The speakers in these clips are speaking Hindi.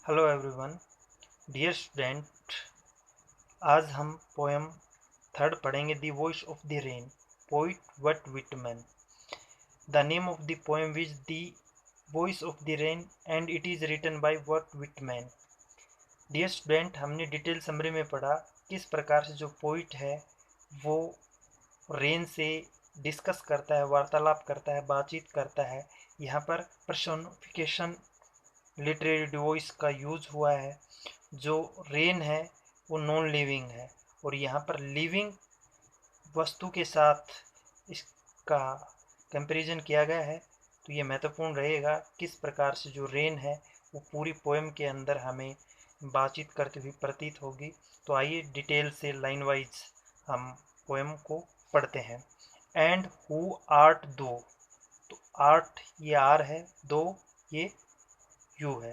Hello everyone, dear student. आज हम पोएम थर्ड पढ़ेंगे, the voice of the rain, poet Walt Whitman. The name of the poem is the voice of the rain and it is written by Walt Whitman. Dear student, हमने डिटेल समरी में पढ़ा किस प्रकार से जो पोइट है वो रेन से डिस्कस करता है, वार्तालाप करता है, बातचीत करता है। यहाँ पर पर्सोनिफिकेशन लिटरेरी डिवाइस का यूज हुआ है। जो रेन है वो नॉन लिविंग है और यहाँ पर लिविंग वस्तु के साथ इसका कंपैरिजन किया गया है। तो ये महत्वपूर्ण रहेगा किस प्रकार से जो रेन है वो पूरी पोएम के अंदर हमें बातचीत करती हुई प्रतीत होगी। तो आइए डिटेल से लाइन वाइज हम पोएम को पढ़ते हैं। एंड हु आर्ट दो, तो आर्ट ये आर है, दो ये यू है।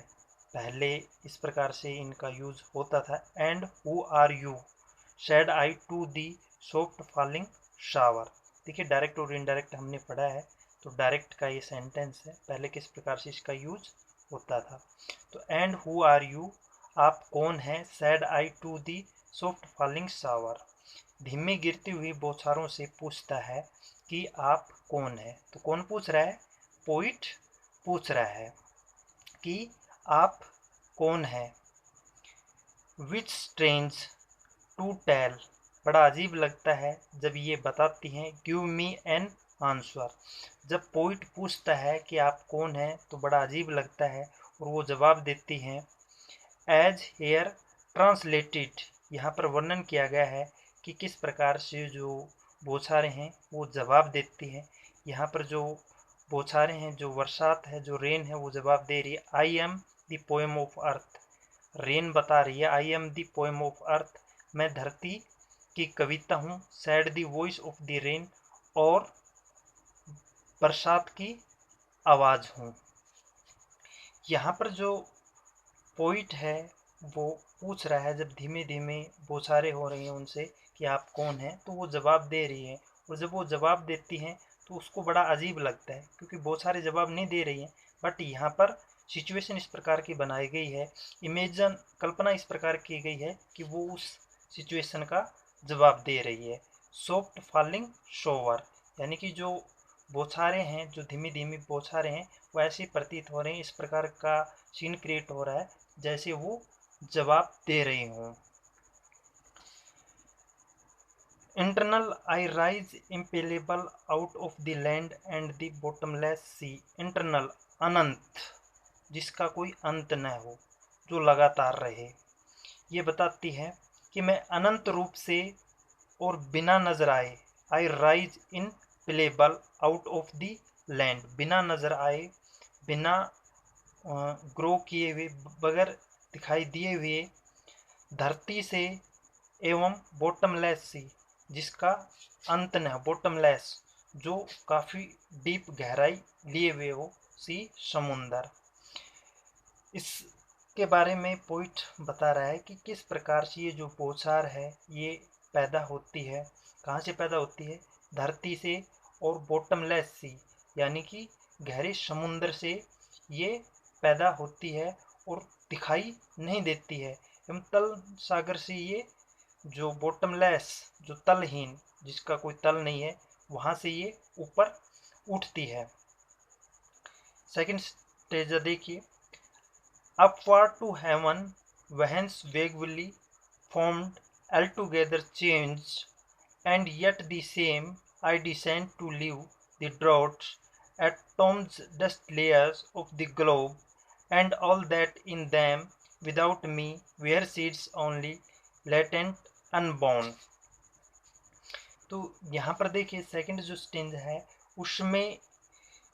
पहले इस प्रकार से इनका यूज होता था। And who are you said I to the soft falling shower. देखिए, डायरेक्ट और इनडायरेक्ट हमने पढ़ा है, तो डायरेक्ट का ये सेंटेंस है, पहले किस प्रकार से इसका यूज होता था। तो एंड हु आर यू, आप कौन है, said I to the soft falling shower, धीमे गिरती हुई बौछारों से पूछता है कि आप कौन है। तो कौन पूछ रहा है? पोइट पूछ रहा है कि आप कौन है। विच स्ट्रेंज टू टेल, बड़ा अजीब लगता है जब ये बताती हैं। गिव मी एन आंसर, जब पोइट पूछता है कि आप कौन है तो बड़ा अजीब लगता है और वो जवाब देती हैं। एज हेयर ट्रांसलेटेड, यहाँ पर वर्णन किया गया है कि किस प्रकार से जो बौछारें हैं वो जवाब देती हैं। यहाँ पर जो बौछारें हैं, जो बरसात है, जो रेन है, वो जवाब दे रही है। I am the poem of earth, rain बता रही है I am the poem of earth, मैं धरती की कविता हूँ। Sad the voice of the rain, और बरसात की आवाज़ हूँ। यहाँ पर जो पोइट है वो पूछ रहा है, जब धीमे धीमे बौछारें हो रही हैं उनसे कि आप कौन हैं, तो वो जवाब दे रही हैं। और जब वो जवाब देती हैं तो उसको बड़ा अजीब लगता है क्योंकि बौछारें जवाब नहीं दे रही हैं। बट यहाँ पर सिचुएशन इस प्रकार की बनाई गई है, इमेजन कल्पना इस प्रकार की गई है कि वो उस सिचुएशन का जवाब दे रही है। सॉफ्ट फॉलिंग शोवर, यानी कि जो बौछारें हैं, जो धीमी धीमी बौछारें हैं, वो ऐसे प्रतीत हो रहे हैं, इस प्रकार का सीन क्रिएट हो रहा है जैसे वो जवाब दे रही हूँ। Eternal I rise impalpable out of the land and the bottomless sea, eternal अनंत, जिसका कोई अंत न हो, जो लगातार रहे। ये बताती है कि मैं अनंत रूप से और बिना नजर आए, आई rise in payable out of the land, बिना नजर आए, बिना ग्रो किए हुए, बगैर दिखाई दिए हुए धरती से, एवं बॉटमलेस सी, जिसका अंत न, बॉटमलेस जो काफ़ी डीप गहराई लिए हुए हो, सी समुंदर। इसके बारे में पोइट बता रहा है कि किस प्रकार से ये जो बौछार है ये पैदा होती है, कहाँ से पैदा होती है, धरती से, और बॉटमलेस सी यानी कि गहरे समुद्र से ये पैदा होती है और दिखाई नहीं देती है। एवं तल सागर से ये जो बॉटमलेस, जो तलहीन, जिसका कोई तल नहीं है, वहाँ से ये ऊपर उठती है। सेकंड स्टेज देखिए। Upward to heaven, whence vaguely formed, altogether changed, and yet the same, I descend to leave the draughts, atoms, dust layers of the globe, and all that in them without me were seeds only, latent, unborn। तो यहाँ पर देखिए सेकंड जो स्टेंज है उसमें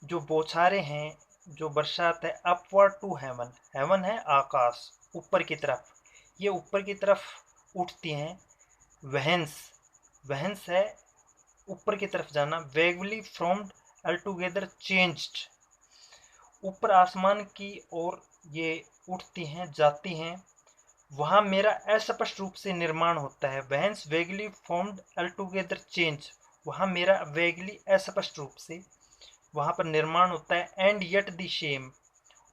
जो बौछारें हैं, जो बरसात है, अपवर्ड टू हेवन, हेवन है आकाश, ऊपर की तरफ, ये ऊपर की तरफ उठती हैं। वहंस, वहंस है ऊपर की तरफ जाना। वेगली फ्रॉम्ड अल्टुगेदर चेंज्ड, ऊपर आसमान की ओर ये उठती हैं, जाती हैं, वहाँ मेरा अस्पष्ट रूप से निर्माण होता है। वहंस वेगली फॉर्म्ड अल्टुगेदर चेंज, वहाँ मेरा वेगली अस्पष्ट रूप से वहाँ पर निर्माण होता है। एंड येट द सेम,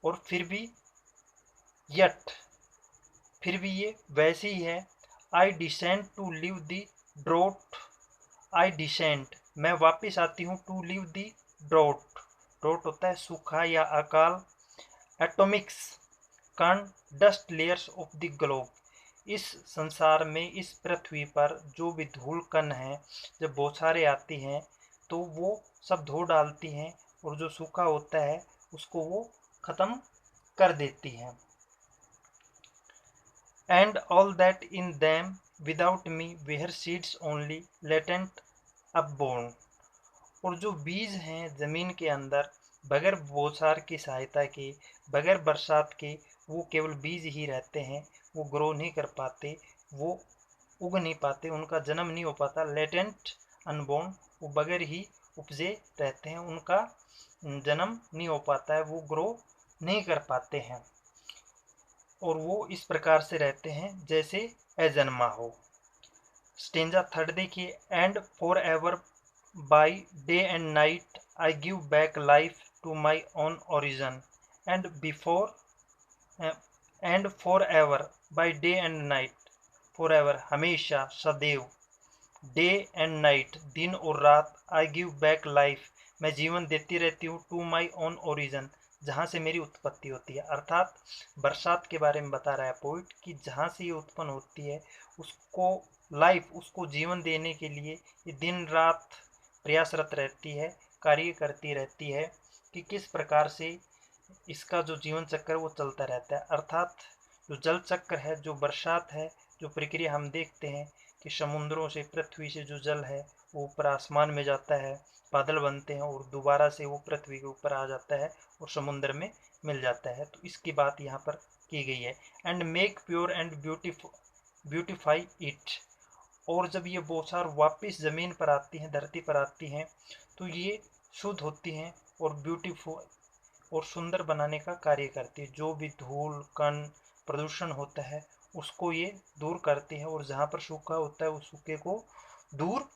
और फिर भी यट फिर भी ये वैसे ही है। I descend to leave the drought, I descend मैं वापस आती हूँ, to leave the drought, drought होता है सूखा या अकाल। एटॉमिक्स कण dust layers of the globe, इस संसार में, इस पृथ्वी पर जो भी धूल कण हैं, जब बौछारें आती हैं तो वो सब धो डालती हैं और जो सूखा होता है उसको वो खत्म कर देती हैं। And all that in them without me were seeds only latent unborn, और जो बीज हैं ज़मीन के अंदर बगैर बौछार की सहायता के, बगैर बरसात के, वो केवल बीज ही रहते हैं, वो ग्रो नहीं कर पाते, वो उग नहीं पाते, उनका जन्म नहीं हो पाता। लेटेंट अनबोर्न, वो बगैर ही उपजे रहते हैं, उनका जन्म नहीं हो पाता है, वो ग्रो नहीं कर पाते हैं, और वो इस प्रकार से रहते हैं जैसे अजन्मा हो। स्टेंजा थर्ड देखिए। And for ever by day and night I give back life to my own origin, and before and for ever by day and night, for ever हमेशा सदैव, डे एंड नाइट दिन और रात, आई गिव बैक लाइफ मैं जीवन देती रहती हूँ, टू माई ओन ओरिजन जहाँ से मेरी उत्पत्ति होती है। अर्थात बरसात के बारे में बता रहा है पोइट कि जहाँ से ये उत्पन्न होती है उसको लाइफ, उसको जीवन देने के लिए ये दिन रात प्रयासरत रहती है, कार्य करती रहती है कि किस प्रकार से इसका जो जीवन चक्र वो चलता रहता है। अर्थात जो जल चक्र है, जो बरसात है, जो प्रक्रिया हम देखते हैं कि समुद्रों से, पृथ्वी से जो जल है वो ऊपर आसमान में जाता है, बादल बनते हैं और दोबारा से वो पृथ्वी के ऊपर आ जाता है और समुद्र में मिल जाता है। तो इसकी बात यहाँ पर की गई है। And make pure and beautify it, और जब ये बौछार वापस ज़मीन पर आती हैं, धरती पर आती हैं, तो ये शुद्ध होती हैं और ब्यूटीफुल और सुंदर बनाने का कार्य करती है। जो भी धूल कण प्रदूषण होता है उसको ये दूर करती है, और जहाँ पर सूखा होता है उस सूखे को दूर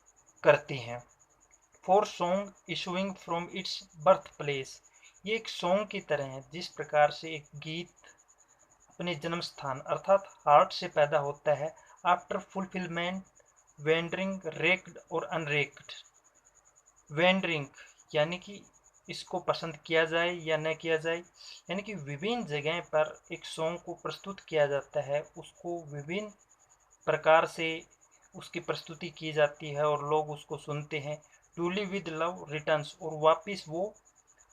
करती हैं। For song issuing from its birth place, ये एक सॉन्ग की तरह है, जिस प्रकार से एक गीत अपने जन्म स्थान अर्थात हार्ट से पैदा होता है। आफ्टर फुलफिलमेंट वेंडरिंग रेक्ड और अनरेक्ड, वेंडरिंग यानी कि इसको पसंद किया जाए या न किया जाए, यानी कि विभिन्न जगह पर एक सॉन्ग को प्रस्तुत किया जाता है, उसको विभिन्न प्रकार से उसकी प्रस्तुति की जाती है और लोग उसको सुनते हैं। टूली विद लव रिटर्न्स, और वापस वो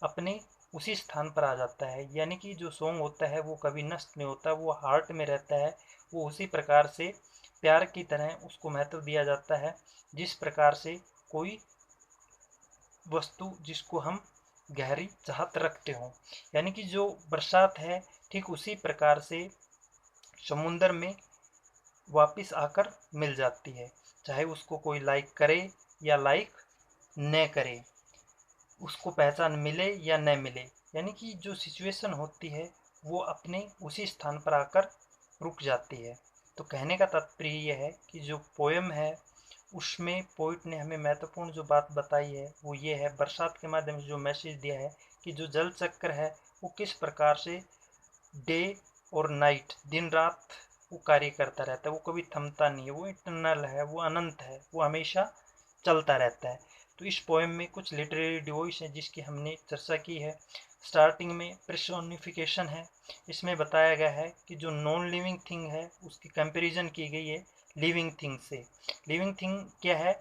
अपने उसी स्थान पर आ जाता है, यानी कि जो सॉन्ग होता है वो कभी नष्ट नहीं होता, वो हार्ट में रहता है। वो उसी प्रकार से प्यार की तरह उसको महत्व दिया जाता है जिस प्रकार से कोई वस्तु जिसको हम गहरी चाहत रखते हों। यानी कि जो बरसात है ठीक उसी प्रकार से समुंदर में वापस आकर मिल जाती है, चाहे उसको कोई लाइक करे या लाइक न करे, उसको पहचान मिले या न मिले। यानी कि जो सिचुएशन होती है वो अपने उसी स्थान पर आकर रुक जाती है। तो कहने का तात्पर्य यह है कि जो पोएम है उसमें पोइट ने हमें महत्वपूर्ण जो बात बताई है वो ये है, बरसात के माध्यम से जो मैसेज दिया है कि जो जल चक्र है वो किस प्रकार से डे और नाइट, दिन रात वो कार्य करता रहता है, वो कभी थमता नहीं है, वो इटर्नल है, वो अनंत है, वो हमेशा चलता रहता है। तो इस पोएम में कुछ लिटरेरी डिवोइस हैं जिसकी हमने चर्चा की है। स्टार्टिंग में पर्सोनिफिकेशन है, इसमें बताया गया है कि जो नॉन लिविंग थिंग है उसकी कंपैरिजन की गई है लिविंग थिंग से। लिविंग थिंग क्या है?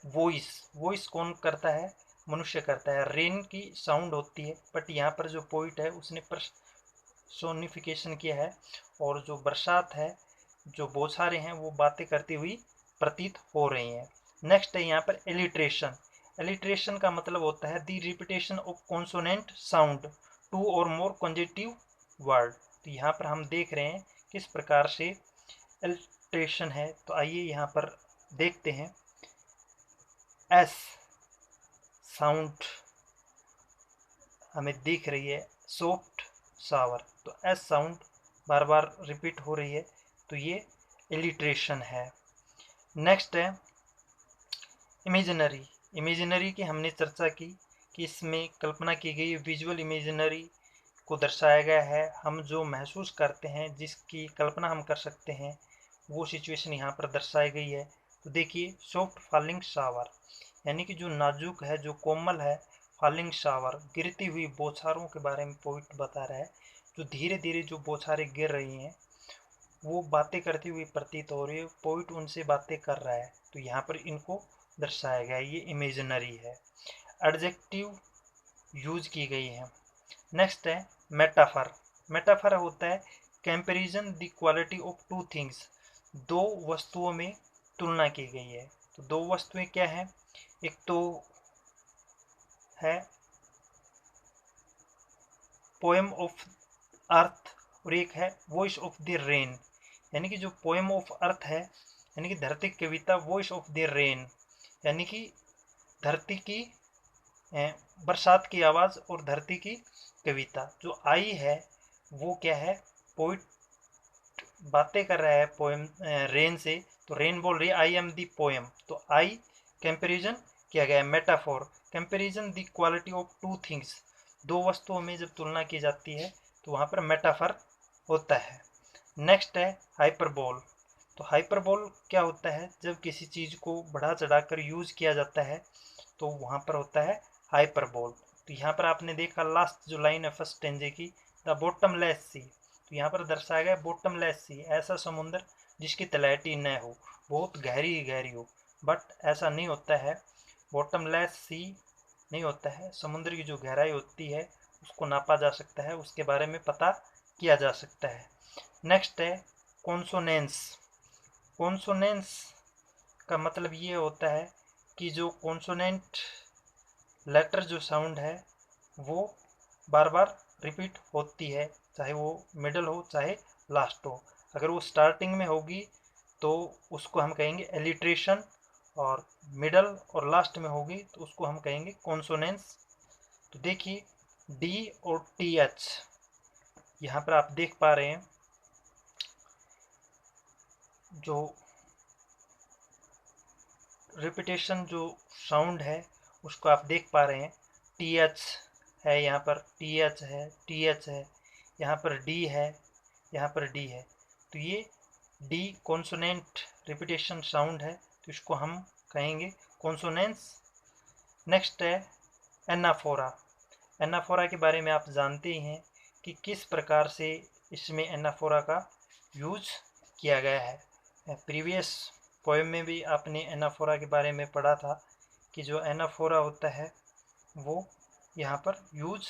वॉइस, वॉइस कौन करता है? मनुष्य करता है। रेन की साउंड होती है, बट यहाँ पर जो पोइट है उसने पर्सोनिफिकेशन किया है, और जो बरसात है, जो बौछारें हैं वो बातें करती हुई प्रतीत हो रही हैं। नेक्स्ट है यहाँ पर एलिट्रेशन। एलिट्रेशन का मतलब होता है the repetition of consonant sound two और मोर कॉन्जेक्टिव वर्ड। तो यहाँ पर हम देख रहे हैं किस प्रकार से एलिट्रेशन है। तो आइए यहाँ पर देखते हैं। एस साउंड हमें दिख रही है, सॉफ्ट सावर, तो एस साउंड बार बार रिपीट हो रही है, तो ये एलिट्रेशन है। नेक्स्ट है इमेजिनरी। इमेजिनरी की हमने चर्चा की कि इसमें कल्पना की गई विजुअल इमेजिनरी को दर्शाया गया है। हम जो महसूस करते हैं, जिसकी कल्पना हम कर सकते हैं, वो सिचुएशन यहाँ पर दर्शाई गई है। तो देखिए, सॉफ्ट फॉलिंग शावर, यानी कि जो नाजुक है, जो कोमल है, फॉलिंग शावर, गिरती हुई बौछारों के बारे में पोइट बता रहा है। जो धीरे धीरे जो बौछारें गिर रही हैं, वो बातें करती हुई प्रतीत हो रही है, पोइट उनसे बातें कर रहा है। तो यहाँ पर इनको दर्शाया गया है, ये इमेजिनरी है। एडजेक्टिव यूज की गई है। नेक्स्ट है मेटाफर। मेटाफर होता है comparison the quality of two things, दो वस्तुओं में तुलना की गई है। तो दो वस्तुएं क्या हैं? एक तो है पोएम ऑफ अर्थ और एक है वॉइस ऑफ द रेन। यानी कि जो पोएम ऑफ अर्थ है, यानी कि धरती की कविता, वॉइस ऑफ द रेन यानी कि धरती की बरसात की आवाज़ और धरती की कविता। जो आई है वो क्या है? पोइट बातें कर रहा है पोएम रेन से। तो रेन बोल रही है आई एम दी पोएम। तो आई कंपैरिजन किया गया है, metaphor. Comparison the quality of two things, दो वस्तुओं में जब तुलना की जाती है तो वहाँ पर मेटाफर होता है। नेक्स्ट है हाइपरबोल। तो हाइपरबोल क्या होता है? जब किसी चीज़ को बढ़ा चढ़ाकर यूज किया जाता है तो वहाँ पर होता है हाइपरबोल। तो यहाँ पर आपने देखा लास्ट जो लाइन है फर्स्ट स्टेंजे की, द बॉटमलेस सी। तो यहाँ पर दर्शाया गया बॉटमलेस सी, ऐसा समुद्र जिसकी तलहटी न हो, बहुत गहरी गहरी हो। बट ऐसा नहीं होता है, बॉटमलेस सी नहीं होता है। समुद्र की जो गहराई होती है उसको नापा जा सकता है, उसके बारे में पता किया जा सकता है। नेक्स्ट है कॉन्सोनेंस। कॉन्सोनेंस का मतलब ये होता है कि जो कॉन्सोनेंट लेटर जो साउंड है वो बार बार रिपीट होती है, चाहे वो मिडल हो चाहे लास्ट हो। अगर वो स्टार्टिंग में होगी तो उसको हम कहेंगे एलिट्रेशन, और मिडल और लास्ट में होगी तो उसको हम कहेंगे कॉन्सोनेंस। तो देखिए डी और टी एच, यहाँ पर आप देख पा रहे हैं जो रिपीटेशन जो साउंड है उसको आप देख पा रहे हैं। टी एच है, यहाँ पर टी एच है, टी एच है, यहाँ पर डी है, यहाँ पर डी है। तो ये डी कॉन्सोनेंट रिपीटेशन साउंड है, तो इसको हम कहेंगे कॉन्सोनेंस। नेक्स्ट है एनाफोरा। एनाफोरा के बारे में आप जानते ही हैं कि किस प्रकार से इसमें एनाफोरा का यूज किया गया है। प्रीवियस पोएम में भी आपने एनाफोरा के बारे में पढ़ा था कि जो एनाफोरा होता है वो यहाँ पर यूज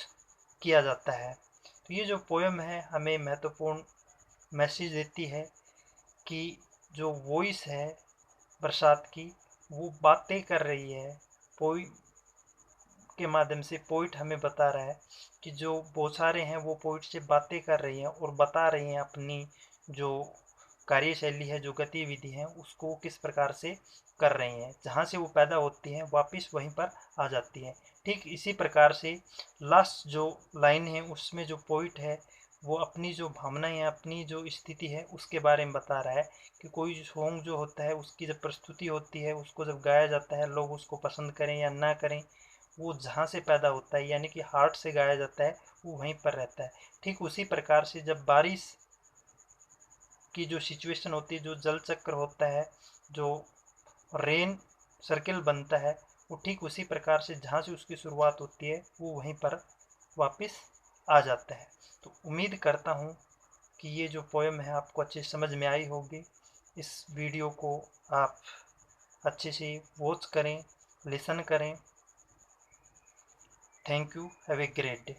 किया जाता है। तो ये जो पोएम है हमें महत्वपूर्ण मैसेज देती है कि जो वॉइस है बरसात की वो बातें कर रही है। पोइम के माध्यम से पोइट हमें बता रहा है कि जो बौछारें हैं वो पोइट से बातें कर रही हैं और बता रही हैं अपनी जो कार्यशैली है, जो गतिविधि है, उसको किस प्रकार से कर रही हैं। जहाँ से वो पैदा होती हैं वापस वहीं पर आ जाती हैं। ठीक इसी प्रकार से लास्ट जो लाइन है उसमें जो पोइट है वो अपनी जो भावनाएं, अपनी जो स्थिति है उसके बारे में बता रहा है कि कोई सॉन्ग जो होता है उसकी जब प्रस्तुति होती है, उसको जब गाया जाता है, लोग उसको पसंद करें या ना करें, वो जहाँ से पैदा होता है यानी कि हार्ट से गाया जाता है, वो वहीं पर रहता है। ठीक उसी प्रकार से जब बारिश की जो सिचुएशन होती है, जो जल चक्र होता है, जो रेन सर्किल बनता है, वो ठीक उसी प्रकार से जहाँ से उसकी शुरुआत होती है वो वहीं पर वापस आ जाता है। तो उम्मीद करता हूँ कि ये जो पोएम है आपको अच्छे समझ में आई होगी। इस वीडियो को आप अच्छे से वॉच करें, लिसन करें। Thank you, have a great day.